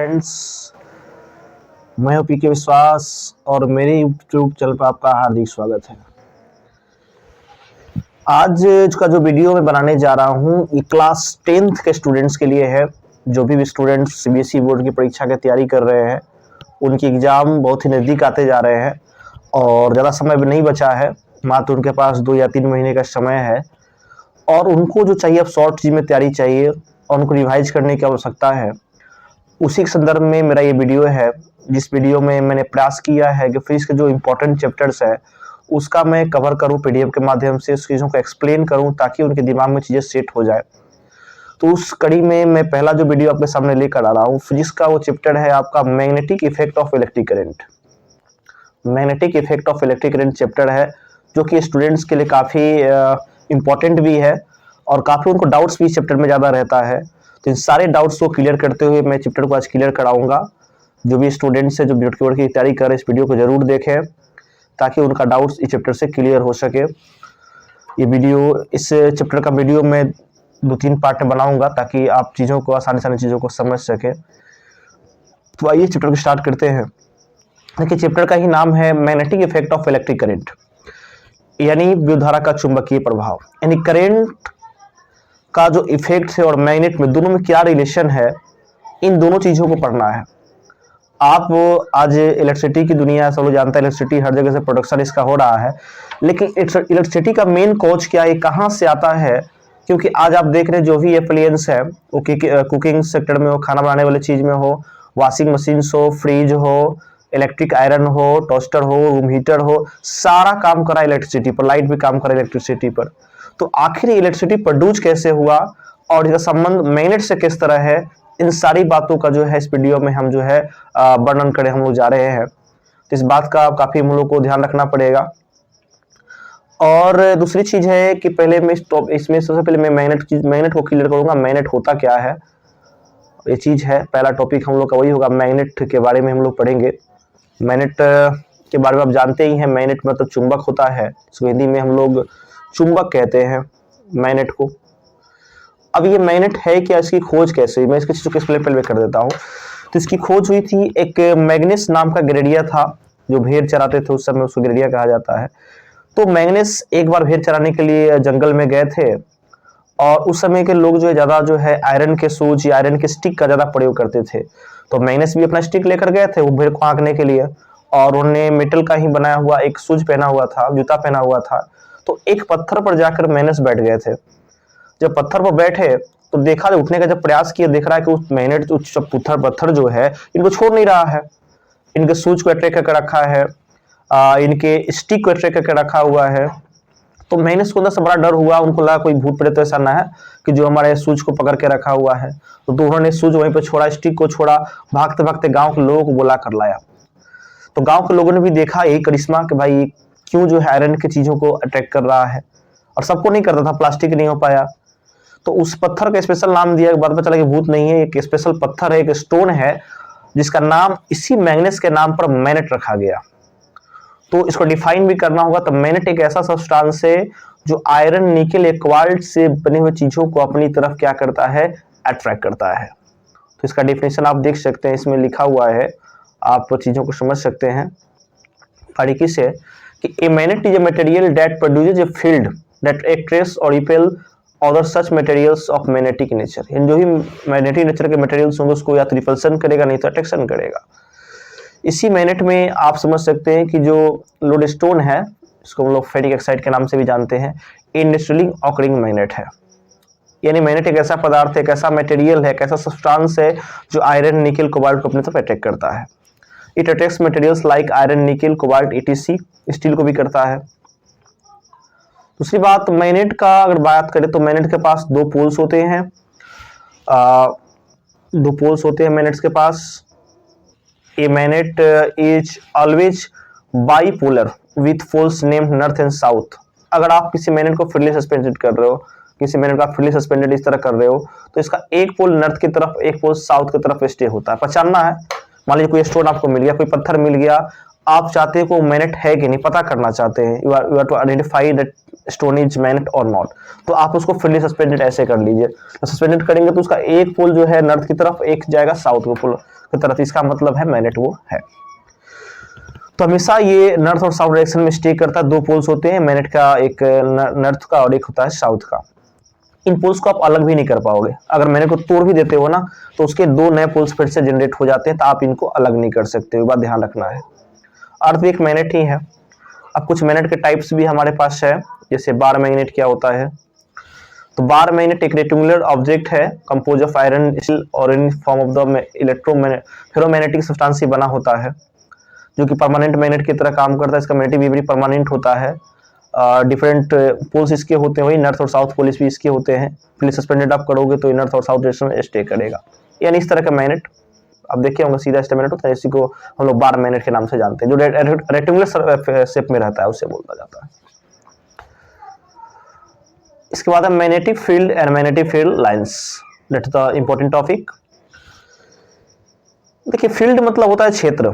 Friends, मैं हूं पीके विश्वास और मेरे यूट्यूब चैनल पर आपका हार्दिक स्वागत है। आज का जो वीडियो मैं बनाने जा रहा हूं ये क्लास 10th के स्टूडेंट्स के लिए है। जो भी स्टूडेंट्स सीबीएसई बोर्ड की परीक्षा की तैयारी कर रहे हैं, उनकी एग्ज़ाम बहुत ही नज़दीक आते जा रहे हैं और ज़्यादा समय भी नहीं बचा है, मात्र उनके पास 2 या 3 महीने का समय है और उनको जो चाहिए अब शॉर्ट चीज़ में तैयारी चाहिए और उनको रिवाइज करने की आवश्यकता है। उसी के संदर्भ में मेरा ये वीडियो है, जिस वीडियो में मैंने प्रयास किया है कि फिजिक्स के जो इम्पोर्टेंट चैप्टर्स है उसका मैं कवर करूं पीडीएफ के माध्यम से, उस चीज़ों को एक्सप्लेन करूं ताकि उनके दिमाग में चीज़ें सेट हो जाए। तो उस कड़ी में मैं पहला जो वीडियो आपके सामने लेकर आ रहा हूँ, फिजिक्स का वो चैप्टर है आपका magnetic effect of electric current. Magnetic effect of electric current chapter है जो कि स्टूडेंट्स के लिए काफ़ी इम्पोर्टेंट भी है और काफ़ी उनको डाउट्स भी इस चैप्टर में ज़्यादा रहता है। तो इन सारे डाउट्स को क्लियर करते हुए मैं चैप्टर को आज क्लियर कराऊंगा। जो भी स्टूडेंट्स है जो बीएड की तैयारी कर रहे हैं, इस वीडियो को जरूर देखें ताकि उनका डाउट्स इस चैप्टर से क्लियर हो सके। ये वीडियो, इस चैप्टर का वीडियो मैं 2-3 पार्ट में बनाऊंगा ताकि आप चीज़ों को आसानी चीज़ों को समझ सकें। तो आइए चैप्टर को स्टार्ट करते हैं। देखिए, चैप्टर का ही नाम है magnetic effect of electric current, यानी विद्युत का चुंबकीय प्रभाव। यानी करंट का जो इफेक्ट है और मैग्नेट में दोनों में क्या रिलेशन है, इन दोनों चीज़ों को पढ़ना है। आप आज इलेक्ट्रिसिटी की दुनिया, सब लोग जानते हैं इलेक्ट्रिसिटी हर जगह से प्रोडक्शन इसका हो रहा है, लेकिन इलेक्ट्रिसिटी का मेन कॉज क्या है, कहाँ से आता है? क्योंकि आज आप देख रहे हैं जो भी एप्लायंस है, वो कुकिंग सेक्टर में हो, खाना बनाने वाली चीज़ में हो, वॉशिंग मशीन हो, फ्रिज हो, इलेक्ट्रिक आयरन हो, टोस्टर हो, रूम हीटर हो, सारा काम करा इलेक्ट्रिसिटी पर, लाइट भी काम करा इलेक्ट्रिसिटी पर। तो आखिर इलेक्ट्रिसिटी प्रोड्यूस कैसे हुआ और इसका संबंध मैग्नेट से किस तरह है, इन सारी बातों का जो है इस वीडियो में हम जो है वर्णन करे हम लोग जा रहे हैं। तो इस बात का काफ़ी हम लोग को ध्यान रखना पड़ेगा। और दूसरी चीज़ है कि पहले मैं इसमें सबसे पहले मैं मैग्नेट को क्लियर करूँगा। मैग्नेट होता क्या है, ये चीज़ है। पहला टॉपिक हम लोग का वही होगा, मैग्नेट के बारे में हम लोग पढ़ेंगे। मैग्नेट के बारे में आप जानते ही हैं, मैग्नेट मतलब चुंबक होता है, इसको हिंदी में हम लोग चुंबक कहते हैं मैग्नेट को। अब ये मैग्नेट है क्या, इसकी खोज कैसे हुई, मैं इसकी चीज़ों को पहले कर देता हूँ। तो इसकी खोज हुई थी, एक मैग्नेस नाम का गैरेडिया था जो भेड़ चराते थे, उस समय उसको गैरेडिया कहा जाता है। तो मैग्नेस एक बार भेड़ चराने के लिए जंगल में गए थे और उस समय के लोग जो है ज़्यादा जो है आयरन के सूज या आयरन के स्टिक का ज़्यादा प्रयोग करते थे। तो मैग्नेस भी अपना स्टिक लेकर गए थे वो भेड़ को हाँकने के लिए, और उन्होंने मेटल का ही बनाया हुआ एक शूज पहना हुआ था, जूता पहना हुआ था। तो एक पत्थर पर जाकर मैग्नेस बैठ गए थे। जब पत्थर पर बैठे तो देखा, जब उठने का जब प्रयास किया, देख रहा है कि उस मैग्नेट पत्थर जो है इनको छोड़ नहीं रहा है, इनके सूज को अट्रैक्ट करके रखा है, इनके स्टिक को अट्रैक्ट करके रखा हुआ है। तो मैग्नेस को अंदर से बड़ा डर हुआ, उनको लगा कोई भूत प्रेत ऐसा ना है कि जो हमारे सूज को पकड़ के रखा हुआ है। तो उन्होंने सूज वहीं पर छोड़ा, स्टिक को छोड़ा, भागते भागते गाँव के लोगों को बुला कर लाया। तो गाँव के लोगों ने भी देखा यही करिश्मा कि भाई क्यों जो है आयरन की चीज़ों को अट्रैक्ट कर रहा है, और सबको नहीं करता था, प्लास्टिक नहीं हो पाया। तो उस पत्थर का स्पेशल नाम दिया, बाद में चला कि भूत नहीं है, एक स्पेशल पत्थर है, एक स्टोन है जिसका नाम इसी मैग्नेस के नाम पर मैग्नेट रखा गया। तो इसको डिफाइन भी करना होगा। तो मैग्नेट एक ऐसा सब्सटेंस है जो आयरन, निकेल, कोबाल्ट से बने हुए चीजों को अपनी तरफ क्या करता है, अट्रैक्ट करता है। तो इसका डेफिनेशन आप देख सकते हैं, इसमें लिखा हुआ है, आप चीजों को समझ सकते हैं बारीकी से कि a magnet is a material that produces a field that attracts और repel other such materials of magnetic nature. इन जो भी मैग्नेटिक नेचर के मटेरियल्स होंगे उसको या तो रिपल्सन करेगा, नहीं तो अट्रैक्शन करेगा। इसी मैग्नेट में आप समझ सकते हैं कि जो लोडस्टोन है, इसको हम लोग फेरिक ऑक्साइड के नाम से भी जानते हैं, इंडस्ट्रियलिंग ऑकरिंग मैग्नेट है। यानी मैग्नेट एक ऐसा पदार्थ है, एक ऐसा मटेरियल है, एक ऐसा सब्सटेंस है जो आयरन, निकेल, कोबाल्ट को अपने तरफ अट्रैक्ट करता है। It attracts materials like iron, nickel, cobalt, etc, steel को भी करता है। दूसरी बात, मैग्नेट का अगर बात करें तो मैग्नेट के पास 2 पोल्स होते हैं, 2 पोल्स होते हैं मैग्नेट्स के पास। A magnet is always bipolar with poles named north and south. अगर आप किसी मैग्नेट को फ्रीली सस्पेंडेड कर रहे हो, किसी मैग्नेट का फ्रीली सस्पेंडेड इस तरह कर रहे हो, तो इसका एक पोल नॉर्थ की तरफ, एक पोल साउथ की तरफ स्टे होता है। पहचानना है, मान लीजिए कोई स्टोन आपको मिल गया, कोई पत्थर मिल गया, आप चाहते हैं को मैग्नेट है कि नहीं पता करना चाहते हैं, you are to identify that stone is magnet और नॉट, तो आप उसको फुल्ली सस्पेंडेड ऐसे कर लीजिए। तो सस्पेंडेड करेंगे तो उसका एक पोल जो है नॉर्थ की तरफ, एक जाएगा साउथ के पोल की तरफ, इसका मतलब है मैग्नेट वो है। तो हमेशा ये नॉर्थ और साउथ डायरेक्शन में स्टे करता है। दो पोल्स होते हैं मैग्नेट का, एक नॉर्थ का और एक होता है साउथ का। इन पोल्स को आप अलग भी नहीं कर पाओगे, अगर मैग्नेट को तोड़ भी देते हो ना तो उसके दो नए पोल्स फिर से जनरेट हो जाते हैं, तो आप इनको अलग नहीं कर सकते, ये बात ध्यान रखना है। अर्थ भी एक मैग्नेट ही है। अब कुछ मैग्नेट के टाइप्स भी हमारे पास है, जैसे बार मैग्नेट क्या होता है। तो बार मैग्नेट एक रेक्टेंगुलर ऑब्जेक्ट है कंपोज ऑफ आयरन स्टील और in form of the ferromagnetic substance से बना होता है, जो कि परमानेंट मैग्नेट की तरह काम करता है। इसका मैग्नेटिक भी परमानेंट होता है। डिफरेंट पोल्स इसके होते हैं, वही नॉर्थ और साउथ पोल्स भी इसके होते हैं। फिर सस्पेंडेड आप करोगे तो नॉर्थ और साउथ डायरेक्शन में स्टे करेगा। यानी इस तरह का मैग्नेट आप देखे होंगे, सीधा स्टेप मैग्नेट होता है, इसी को हम लोग बार मैग्नेट के नाम से जानते हैं। जो रेक्टेंगुलर शेप में रहता है उसे बोला जाता है। इसके बाद है magnetic field and magnetic field lines, that is the important topic. देखिए फील्ड मतलब होता है क्षेत्र,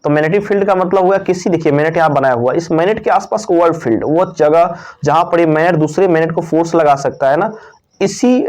तो मैग्नेटिक फील्ड का मतलब हुआ किसी, देखिए मैग्नेट यहाँ बनाया हुआ, इस मैग्नेट के आसपास का वर्ल्ड फील्ड, वो जगह जहां पर मैग्नेट दूसरे मैग्नेट को फोर्स लगा सकता है ना, इसी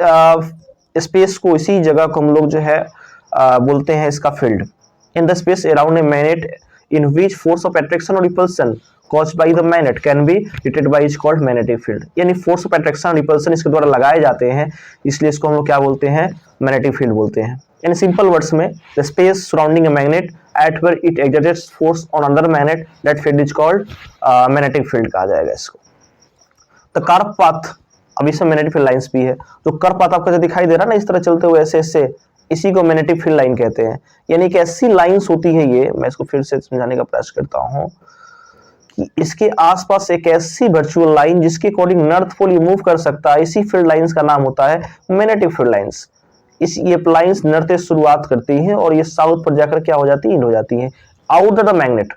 स्पेस को, इसी जगह को हम लोग जो है बोलते हैं इसका field. In the space around a magnet in which force of attraction और repulsion caused by the magnet can be detected by is called magnetic field। यानी फोर्स ऑफ अट्रैक्शन और रिपल्सन इसके द्वारा लगाए जाते हैं, इसलिए इसको हम लोग क्या बोलते हैं, मैग्नेटिक फील्ड बोलते हैं। यानी सिंपल वर्ड्स में the space surrounding a magnet at where it exerts force on another magnet, that field is called magnetic field कहा जाएगा इसको। द कर्व पाथ, अब इसमें मैग्नेटिक फील्ड लाइंस भी है। जो कर्व पाथ आपको दिखाई दे रहा है ना इस तरह चलते हुए ऐसे ऐसे, इसी को मैग्नेटिक फील्ड लाइन कहते हैं। यानी कि ऐसी लाइंस होती है ये, मैं इसको फिर से समझाने का प्रयास करता हूँ कि इसके आसपास एक ऐसी वर्चुअल लाइन जिसके अकॉर्डिंग नॉर्थ पोल मूव कर सकता है, इसी फील्ड लाइंस का नाम होता है मैग्नेटिक फील्ड लाइंस। ये लाइंस नॉर्थ से शुरुआत करती हैं और ये साउथ पर जाकर क्या हो जाती है, इंड हो जाती है। Out the magnet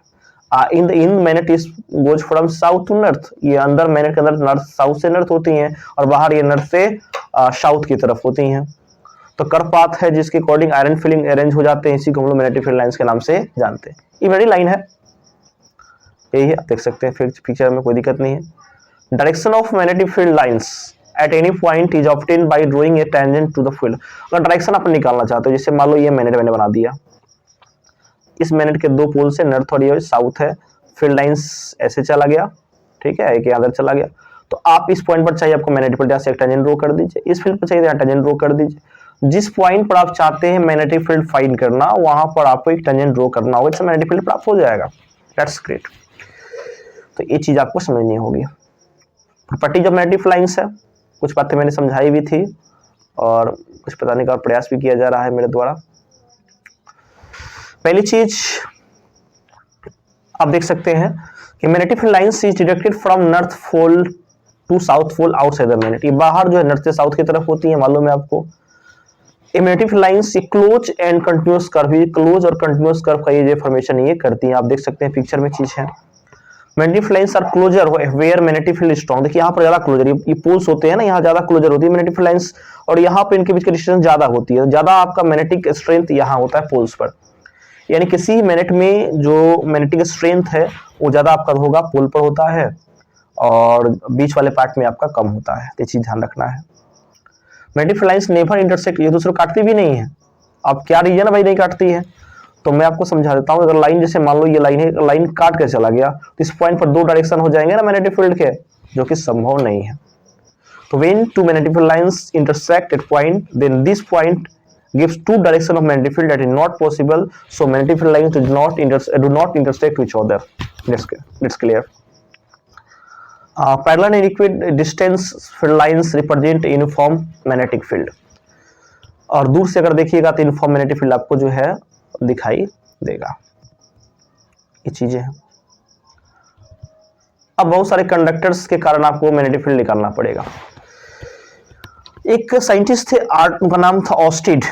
in magnet is goes from south to north, ये अंदर मैग्नेट के अंदर नॉर्थ साउथ से नॉर्थ होती हैं और बाहर ये नॉर्थ से साउथ की तरफ होती हैं। तो कर्व पाथ है जिसके अकॉर्डिंग आयरन फील्ड अरेंज हो जाते हैं, इसी को हम लोग मैग्नेटिक फील्ड लाइंस के नाम से जानते हैं। ये बड़ी लाइन है, यही है, आप देख सकते हैं फिर पिक्चर में, कोई दिक्कत नहीं है। Direction of magnetic field lines at any point is obtained by drawing a tangent to the field. अगर डायरेक्शन आप निकालना चाहते हो, जैसे मान लो ये मैग्नेट मैंने बना दिया, इस मैग्नेट के दो पोल से नॉर्थ और ये साउथ है, फील्ड लाइंस ऐसे चला गया, ठीक है, एक अंदर चला गया, तो आप इस पॉइंट पर चाहिए आपको मैग्नेटिक फील्ड, से एक टेंजेंट ड्रॉ कर दीजिए, इस फील्ड पर चाहिए टेंजेंट ड्रॉ कर दीजिए। जिस पॉइंट पर आप चाहते हैं मैग्नेटिक फील्ड फाइंड करना, वहां पर आपको एक टेंजेंट ड्रॉ करना होगा, इससे मैग्नेटिक फील्ड प्राप्त हो जाएगा। That's great. तो ये चीज आपको समझनी होगी। प्रॉपर्टीज ऑफ मैग्नेटिक लाइंस है, कुछ बातें मैंने समझाई भी थी और कुछ बताने का प्रयास भी किया जा रहा है मेरे द्वारा। पहली चीज आप देख सकते हैं कि magnetic field lines is directed from north pole to south pole outside the magnet. ये बाहर जो है नॉर्थ से साउथ की तरफ होती है, मालूम है आपको। Magnetic field lines close and continuous curve, close और कंटिन्यूअस कर्व का ये फॉर्मेशन ये करती है। आप देख सकते हैं पिक्चर में चीज है। Magnetic field lines are closer where magnetic field strong. देखिए यहाँ पर ज्यादा क्लोजर, ये पोल्स होते हैं ना, यहाँ ज्यादा क्लोजर होती है मैग्नेटिक फील्ड लाइंस, और यहाँ पे इनके बीच की डिस्टेंस ज्यादा होती है, ज्यादा आपका मैग्नेटिक स्ट्रेंथ यहाँ होता है पोल्स पर। यानी किसी मैग्नेट में जो मैग्नेटिक स्ट्रेंथ है वो ज्यादा आपका होगा पोल पर होता है, और बीच वाले पार्ट में आपका कम होता है। ये चीज ध्यान रखना है। Magnetic field lines never intersect, ये दूसरे काटती भी नहीं है। अब क्या रीजन है भाई नहीं काटती है, तो मैं आपको समझा देता हूँ। अगर लाइन जैसे मान लो ये लाइन है, लाइन काट के चला गया तो इस पॉइंट पर दो डायरेक्शन हो जाएंगे ना मैग्नेटिक फील्ड के, जो कि संभव नहीं है। तो when two magnetic field lines intersect at point, then this point gives two direction of magnetic field, that is not possible, so magnetic field lines do not intersect with each other. That's clear. Parallel and equal distance field lines represent uniform magnetic field, और दूर से अगर देखिएगा तो uniform magnetic field आपको जो है दिखाई देगा। ये चीजें हैं। अब बहुत सारे कंडक्टर्स के कारण आपको मैग्नेटिक फील्ड निकालना पड़ेगा। एक साइंटिस्ट थे, उनका नाम था ऑस्टेड।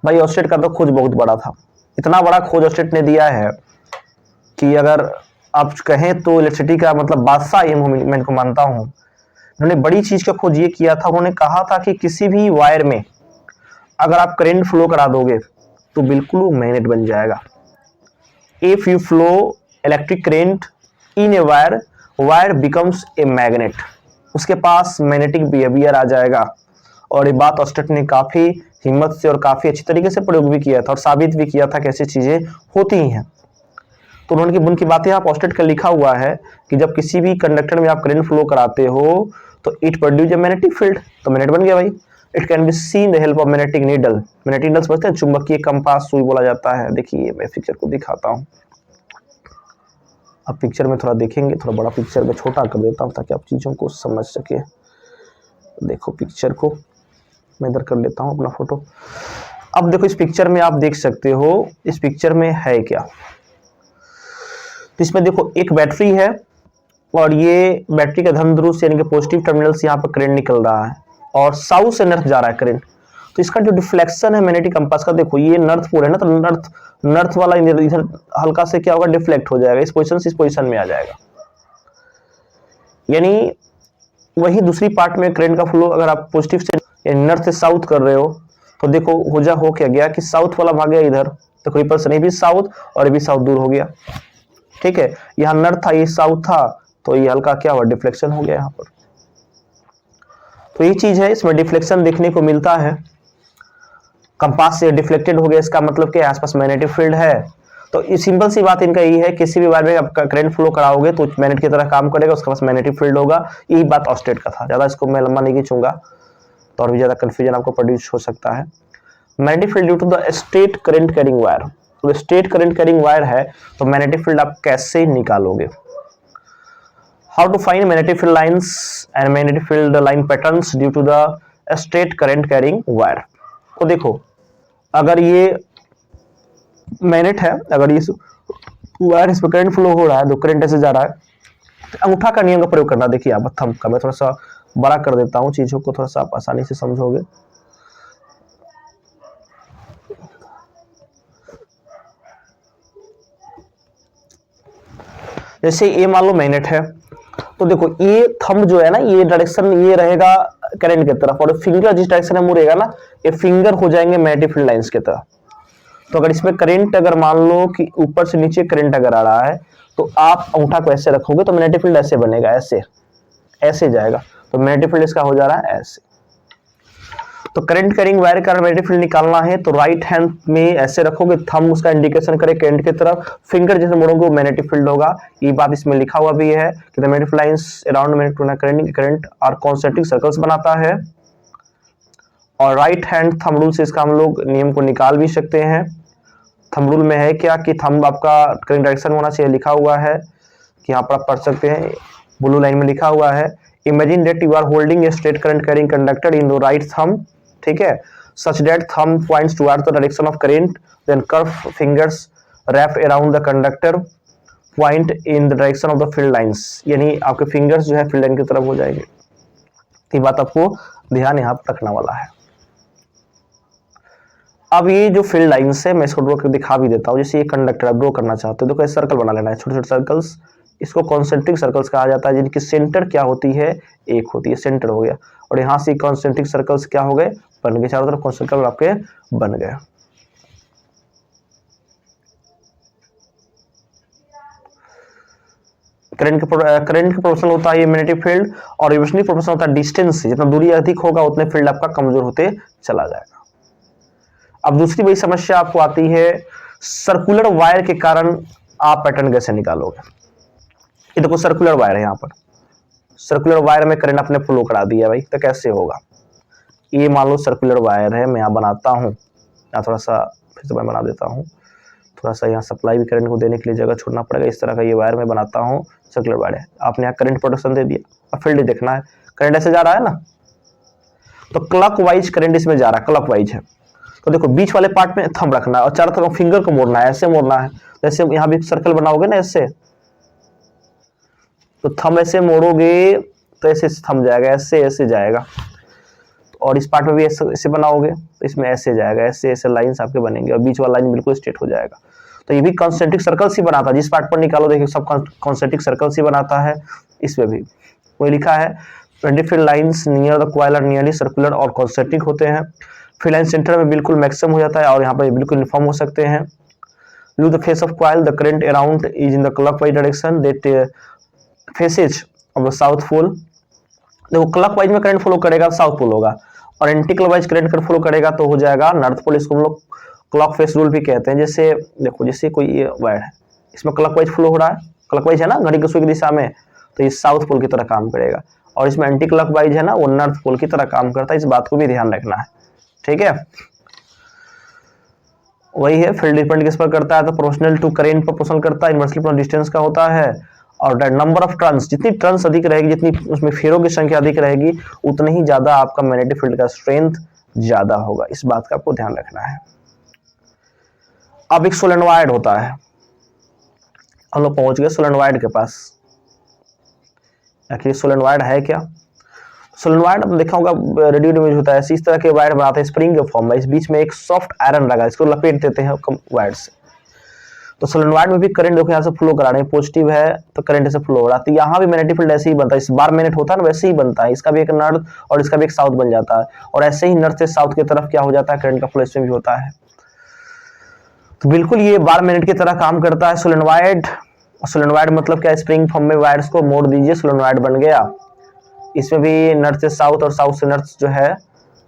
भाई ऑस्टेड का तो खोज बहुत बड़ा था, इतना बड़ा खोज ऑस्टेड ने दिया है कि अगर आप कहें तो इलेक्ट्रिसिटी का मतलब बादशाह ये मैं इनको मानता हूं। उन्होंने बड़ी चीज का खोज ये किया था, उन्होंने कहा था कि किसी भी वायर में अगर आप करंट फ्लो करा दोगे तो बिल्कुल वो मैग्नेट बन जाएगा। If you flow electric current in a wire, wire becomes a magnet, उसके पास मैग्नेटिक बिहेवियर आ जाएगा। और ये बात ऑस्टेट ने काफी हिम्मत से और काफी अच्छी तरीके से प्रयोग भी किया था और साबित भी किया था कि ऐसी चीजें होती हैं। तो उनकी बातें आप ऑस्टेट का लिखा हुआ है कि जब किसी भी कंडक्टर में आप करंट फ्लो कराते हो तो it produce a magnetic field, तो मैग्नेट बन गया भाई। It can be seen the help of magnetic needle, magnetic needle समझते हैं, चुंबकीय कंपास सुई बोला जाता है। देखिए मैं पिक्चर को दिखाता हूँ, अब पिक्चर में थोड़ा देखेंगे, थोड़ा बड़ा पिक्चर में छोटा कर देता हूँ ताकि आप चीज़ों को समझ सके। देखो पिक्चर को मैं इधर कर लेता हूँ अपना फोटो। अब देखो इस पिक्चर में आप देख सकते हो, इस पिक्चर में है क्या, तो इसमें देखो एक बैटरी है और ये बैटरी का धन ध्रुव से यानी कि पॉजिटिव टर्मिनल से यहाँ पर करंट निकल रहा है और साउथ से नॉर्थ जा रहा है करंट। तो इसका जो डिफ्लेक्शन है मैग्नेटिक कंपास का, देखो ये नॉर्थ पोल है ना, तो नॉर्थ वाला इधर हल्का से क्या होगा, डिफ्लेक्ट हो जाएगा, इस पोजीशन से इस पोजीशन में आ जाएगा। यानी वही दूसरी पार्ट में करंट का फ्लो अगर आप पॉजिटिव से नॉर्थ से साउथ कर रहे हो तो देखो हो क्या गया कि साउथ वाला भाग गया इधर, तो कोई पर्सन ये भी साउथ और ये भी साउथ दूर हो गया। ठीक है, यहाँ नॉर्थ था ये साउथ था, तो ये हल्का क्या हुआ, डिफ्लेक्शन हो गया यहाँ पर। तो ये चीज है, इसमें डिफ्लेक्शन देखने को मिलता है। कंपास से डिफ्लेक्टेड हो गया, इसका मतलब कि आसपास मैग्नेटिक फील्ड है। तो ये सिंपल सी बात इनका यही है, किसी भी वायर में आप करंट फ्लो कराओगे तो मैग्नेट की तरह काम करेगा, उसके पास मैग्नेटिक फील्ड होगा। यही बात ऑस्टेट का था, ज्यादा इसको मैं लंबा नहीं खींचूंगा तो और भी ज्यादा कंफ्यूजन आपको प्रोड्यूस हो सकता है। Magnetic field due to the straight current carrying wire, तो स्ट्रेट करंट कैरिंग वायर है तो मैग्नेटिक फील्ड आप कैसे निकालोगे। How to find magnetic field lines and magnetic field line patterns due to the straight current carrying wire. तो देखो अगर ये मैग्नेट है, अगर ये वायर इस पर करंट फ्लो हो रहा है, तो करंट ऐसे जा रहा है, तो अंगूठा का नियम का प्रयोग करना। देखिए आप थंब का, मैं थोड़ा सा बड़ा कर देता हूँ चीजों को, थोड़ा सा आप आसानी से समझोगे। जैसे ये मान लो मैग्नेट है, तो देखो ये थंब जो है ना, ये डायरेक्शन ये रहेगा करंट की तरफ और फिंगर जिस डायरेक्शन में मुड़ेगा ना, ये फिंगर हो जाएंगे मैग्नेटिक फील्ड लाइंस की तरफ। तो अगर इसमें करंट अगर मान लो कि ऊपर से नीचे करंट अगर आ रहा है तो आप अंगूठा को ऐसे रखोगे तो मैग्नेटिक फील्ड ऐसे बनेगा, ऐसे जाएगा, तो मैग्नेटिक फील्ड इसका हो जा रहा है ऐसे। तो करंट कैरिंग वायर का मैग्नेटिक फील्ड निकालना है तो राइट हैंड में ऐसे रखोगे, थंब उसका इंडिकेशन करे करंट की तरफ, फिंगर जैसे मोड़ोगे वो मैग्नेटिक फील्ड होगा। ये बात इसमें लिखा हुआ भी है कि the magnetic lines around magnetic current और कॉन्सेंट्रिक सर्कल्स बनाता है। और राइट हैंड थंब रूल से इसका हम लोग नियम को निकाल भी सकते हैं। थंब रूल में है क्या कि थंब आपका करंट डायरेक्शन होना चाहिए, लिखा हुआ है कि यहाँ पर आप पढ़ सकते हैं, ब्लू लाइन में लिखा हुआ है, imagine that you are holding a straight current carrying conductor in the right thumb, ठीक है, such that thumb points towards the direction of current, then curve fingers wrapped around the conductor point in the direction of the field lines, यानी आपके fingers जो है field line की तरफ हो जाएंगे। ये बात आपको ध्यान यहाँ रखना वाला है। अब ये जो फील्ड लाइंस है मैं इसको ड्रॉ कर दिखा भी देता हूँ। जैसे ये कंडक्टर आप ड्रॉ करना चाहते हो, देखो सर्कल बना लेना है, छोटे छोटे सर्कल्स, इसको कॉन्सेंट्रिक सर्कल्स कहा जाता है, जिनकी सेंटर क्या होती है, एक होती है, सेंटर हो गया। और यहाँ से कॉन्सेंट्रिक सर्कल्स क्या हो गए, बन गए, चारों तरफ कॉन्सेंट्रिक सर्कल आपके बन गए। करंट का प्रोपोर्शनल होता है ये मैग्नेटिक फील्ड, और रिवर्सली प्रोपोर्शनल होता है डिस्टेंस से, जितना दूरी अधिक होगा उतने फील्ड आपका कमजोर होते चला जाएगा। अब दूसरी बड़ी समस्या आपको आती है, सर्कुलर वायर के कारण आप पैटर्न कैसे निकालोगे। ये देखो सर्कुलर वायर है, यहाँ पर सर्कुलर वायर में करंट आपने फ्लो करा दिया भाई, तो कैसे होगा। ये मान लो सर्कुलर वायर है, मैं यहाँ बनाता हूँ, यहाँ थोड़ा सा फिर से मैं बना देता हूँ, थोड़ा सा यहाँ सप्लाई भी करंट को देने के लिए जगह छोड़ना पड़ेगा। इस तरह का ये वायर मैं बनाता हूँ, सर्कुलर वायर है, आपने यहाँ करंट प्रोडक्शन दे दिया, अब फील्ड देखना है, करंट ऐसे जा रहा है ना, तो क्लॉक वाइज करंट इसमें जा रहा है, क्लॉक वाइज है। तो देखो बीच वाले पार्ट में थंब रखना है और चारों तरफ फिंगर को मोड़ना है, ऐसे मोड़ना है। जैसे यहाँ भी सर्कल बनाओगे ना ऐसे, तो थंब ऐसे मोड़ोगे तो ऐसे थंब जाएगा, ऐसे ऐसे जाएगा। और इस पार्ट में भी ऐसे बनाओगे तो इसमें ऐसे जाएगा, ऐसे ऐसे लाइंस आपके बनेंगे और बीच वाला लाइन बिल्कुल स्ट्रेट हो जाएगा। तो ये भी कॉन्सेंट्रिक सर्कल्स ही बनाता है, जिस पार्ट पर निकालो देखिए सब कॉन्सेंट्रिक सर्कल्स ही बनाता है। इसमें भी वही लिखा है, different lines near the coil are nearly circular और कॉन्सेंट्रिक होते हैं। फील्ड लाइन सेंटर में बिल्कुल मैक्सिमम हो जाता है और यहाँ पर बिल्कुल यूनिफॉर्म हो सकते हैं। look the face of coil, the current around is in the clockwise direction, that faces of the south pole. देखो क्लॉकवाइज में करंट फ्लो करेगा साउथ पोल होगा, और एंटी क्लॉकवाइज करंट फ्लो करेगा तो हो जाएगा नॉर्थ पोल। इसको हम लोग क्लॉक फेस रूल भी कहते हैं। जैसे देखो, जैसे कोई ये वायर है, इसमें क्लॉकवाइज फ्लो हो रहा है, क्लॉकवाइज है ना, घड़ी की सुई की दिशा में, तो ये साउथ पोल की तरह काम करेगा। और इसमें एंटी क्लॉकवाइज है ना, वो नॉर्थ पोल की तरह काम करता है। इस बात को भी ध्यान रखना है, ठीक है। वही है, फील्ड डिपेंड किस पर करता है, तो प्रोपोर्शनल टू करेंट पर प्रोपोर्शनल करता है, इनवर्सली प्रोपोर्शनल डिस्टेंस का होता है। और नंबर ऑफ टर्न्स, जितनी टर्न्स अधिक रहेगी, जितनी उसमें फेरों की संख्या अधिक रहेगी, उतनी ही ज्यादा आपका मैग्नेटिक फील्ड का स्ट्रेंथ ज्यादा होगा। इस बात का आपको ध्यान रखना है। अब एक सोलेनोइड होता है, हम लोग पहुंच गए सोलेनोइड के पास। आखिर सोलेनोइड है क्या? सोलेनोइड आपने देखा होगा रेडियो में होता है, इस तरह के वायर बनाते हैं स्प्रिंग के फॉर्म में, इस बीच में एक सॉफ्ट आयरन लगा, इसको लपेट देते हैं वायर से। तो सोलेनोइड में भी करंट देखो यहाँ से फ्लो करा रहे हैं, पॉजिटिव है तो करंट से फ्लो हो रहा है, तो यहाँ भी मैग्नेटिक फील्ड ऐसे ही बनता है। इस बार मैग्नेट होता है ना, वैसे ही बनता है। इसका भी एक नॉर्थ और इसका भी एक साउथ बन जाता है, और ऐसे ही नॉर्थ से साउथ की तरफ क्या हो जाता है, करंट का फ्लो इसमें भी होता है। तो बिल्कुल ये बार मैग्नेट की तरह काम करता है सोलेनोइड। सोलेनोइड मतलब क्या, स्प्रिंग फॉर्म में वायर्स को मोड़ दीजिए, सोलेनोइड बन गया। इसमें भी नॉर्थ से साउथ और साउथ से नॉर्थ जो है,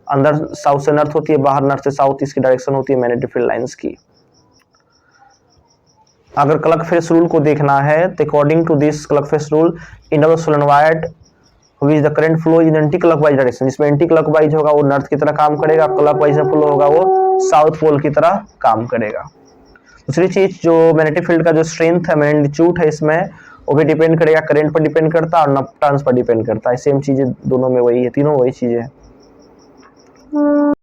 अंदर साउथ से नॉर्थ होती है, बाहर नॉर्थ से साउथ इसकी डायरेक्शन होती है मैग्नेटिक फील्ड लाइंस की। अगर क्लॉक फेस रूल को देखना है तो according to this clock face rule, in our solenoid which the current flow in anti clockwise direction, जिसमें एंटी क्लॉकवाइज होगा वो नॉर्थ की तरह काम करेगा, क्लॉकवाइज में फ्लो होगा वो साउथ पोल की तरह काम करेगा। दूसरी चीज, जो मैग्नेटिक फील्ड का जो स्ट्रेंथ है, मैग्नीट्यूड है, इसमें वो भी डिपेंड करेगा, करंट पर डिपेंड करता है और टर्न्स पर डिपेंड करता है। सेम चीजें दोनों में वही है, तीनों वही चीजें हैं।